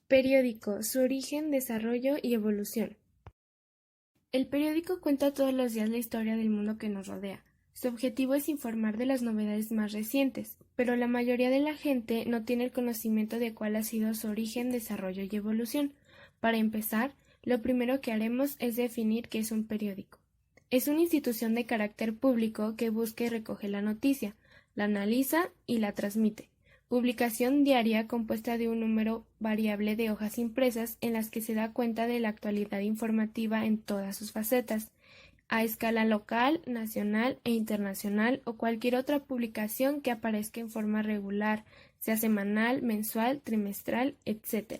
Periódico, su origen, desarrollo y evolución. El periódico cuenta todos los días la historia del mundo que nos rodea. Su objetivo es informar de las novedades más recientes, pero la mayoría de la gente no tiene el conocimiento de cuál ha sido su origen, desarrollo y evolución. Para empezar, lo primero que haremos es definir qué es un periódico. Es una institución de carácter público que busca y recoge la noticia, la analiza y la transmite. Publicación diaria compuesta de un número variable de hojas impresas en las que se da cuenta de la actualidad informativa en todas sus facetas, a escala local, nacional e internacional o cualquier otra publicación que aparezca en forma regular, sea semanal, mensual, trimestral, etc.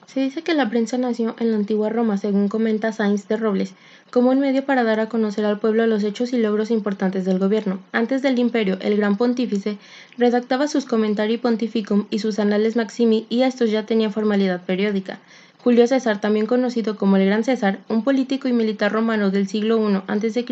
Se dice que la prensa nació en la antigua Roma, según comenta Sáenz de Robles, como un medio para dar a conocer al pueblo los hechos y logros importantes del gobierno. Antes del imperio, el gran pontífice redactaba sus Commentari Pontificum y sus Annales Maximi, y estos ya tenían formalidad periódica. Julio César, también conocido como el Gran César, un político y militar romano del siglo I a.C.,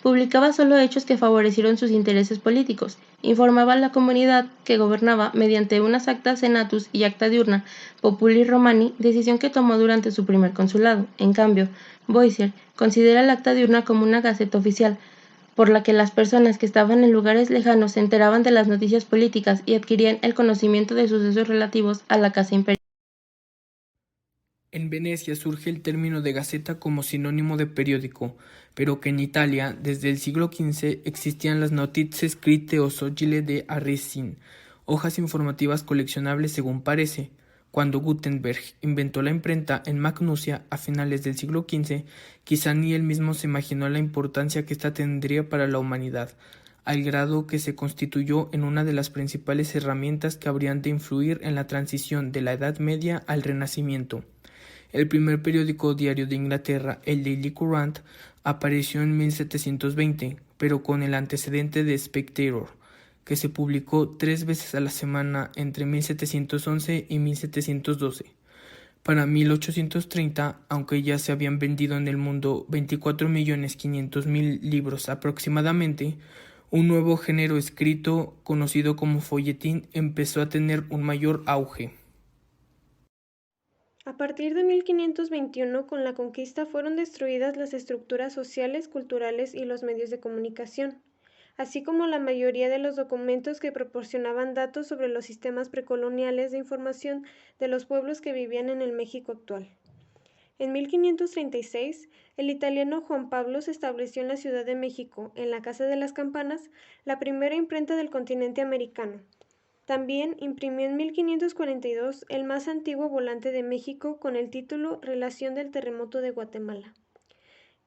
publicaba solo hechos que favorecieron sus intereses políticos. Informaba a la comunidad que gobernaba mediante unas actas senatus y acta diurna Populi Romani, decisión que tomó durante su primer consulado. En cambio, Boissier considera el acta diurna como una gaceta oficial, por la que las personas que estaban en lugares lejanos se enteraban de las noticias políticas y adquirían el conocimiento de sucesos relativos a la casa imperial. En Venecia surge el término de gaceta como sinónimo de periódico, pero que en Italia, desde el siglo XV, existían las notizie scritte o soglie de Arresin, hojas informativas coleccionables según parece. Cuando Gutenberg inventó la imprenta en Magnusia a finales del siglo XV, quizá ni él mismo se imaginó la importancia que ésta tendría para la humanidad, al grado que se constituyó en una de las principales herramientas que habrían de influir en la transición de la Edad Media al Renacimiento. El primer periódico diario de Inglaterra, el Daily Courant, apareció en 1720, pero con el antecedente de Spectator, que se publicó 3 veces a la semana entre 1711 y 1712. Para 1830, aunque ya se habían vendido en el mundo 24.500.000 libros aproximadamente, un nuevo género escrito, conocido como folletín, empezó a tener un mayor auge. A partir de 1521, con la conquista fueron destruidas las estructuras sociales, culturales y los medios de comunicación, así como la mayoría de los documentos que proporcionaban datos sobre los sistemas precoloniales de información de los pueblos que vivían en el México actual. En 1536, el italiano Juan Pablo se estableció en la Ciudad de México, en la Casa de las Campanas, la primera imprenta del continente americano. También imprimió en 1542 el más antiguo volante de México con el título Relación del terremoto de Guatemala.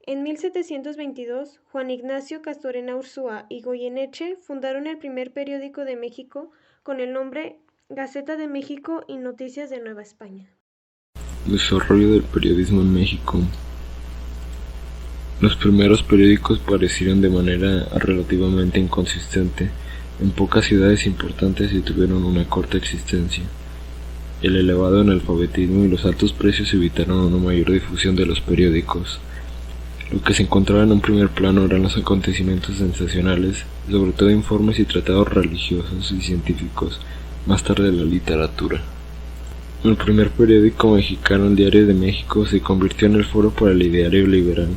En 1722, Juan Ignacio Castorena Ursúa y Goyeneche fundaron el primer periódico de México con el nombre Gaceta de México y Noticias de Nueva España. Desarrollo del periodismo en México. Los primeros periódicos aparecieron de manera relativamente inconsistente en pocas ciudades importantes y tuvieron una corta existencia. El elevado analfabetismo y los altos precios evitaron una mayor difusión de los periódicos. Lo que se encontraba en un primer plano eran los acontecimientos sensacionales, sobre todo informes y tratados religiosos y científicos, más tarde la literatura. El primer periódico mexicano, el Diario de México, se convirtió en el foro para el ideario liberal.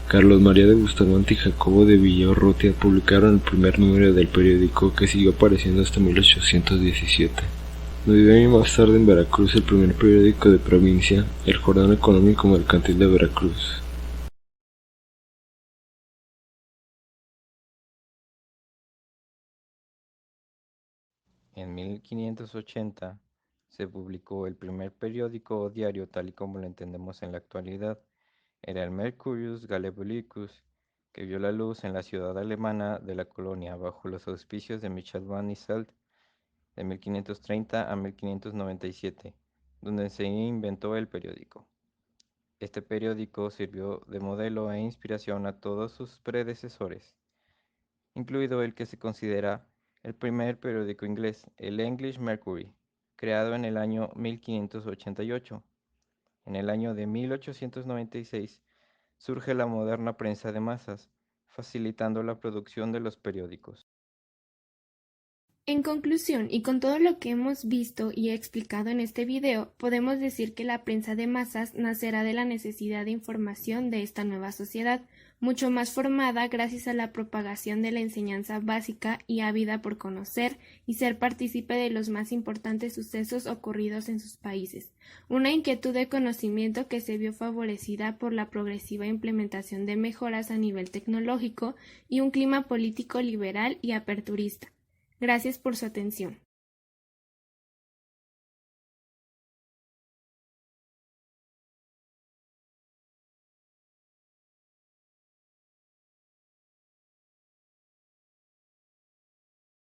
Carlos María de Bustamante y Jacobo de Villaurrutia publicaron el primer número del periódico, que siguió apareciendo hasta 1817. 9 años más tarde, en Veracruz, el primer periódico de provincia, el Jordano Económico Mercantil de Veracruz. En 1580 se publicó el primer periódico o diario tal y como lo entendemos en la actualidad. Era el Mercurius Galebulicus, que vio la luz en la ciudad alemana de la Colonia bajo los auspicios de Michel van Isselt de 1530 a 1597, donde se inventó el periódico. Este periódico sirvió de modelo e inspiración a todos sus predecesores, incluido el que se considera el primer periódico inglés, el English Mercury, creado en el año 1588. En el año de 1896 surge la moderna prensa de masas, facilitando la producción de los periódicos. En conclusión, y con todo lo que hemos visto y explicado en este video, podemos decir que la prensa de masas nacerá de la necesidad de información de esta nueva sociedad, mucho más formada gracias a la propagación de la enseñanza básica y ávida por conocer y ser partícipe de los más importantes sucesos ocurridos en sus países, una inquietud de conocimiento que se vio favorecida por la progresiva implementación de mejoras a nivel tecnológico y un clima político liberal y aperturista. Gracias por su atención.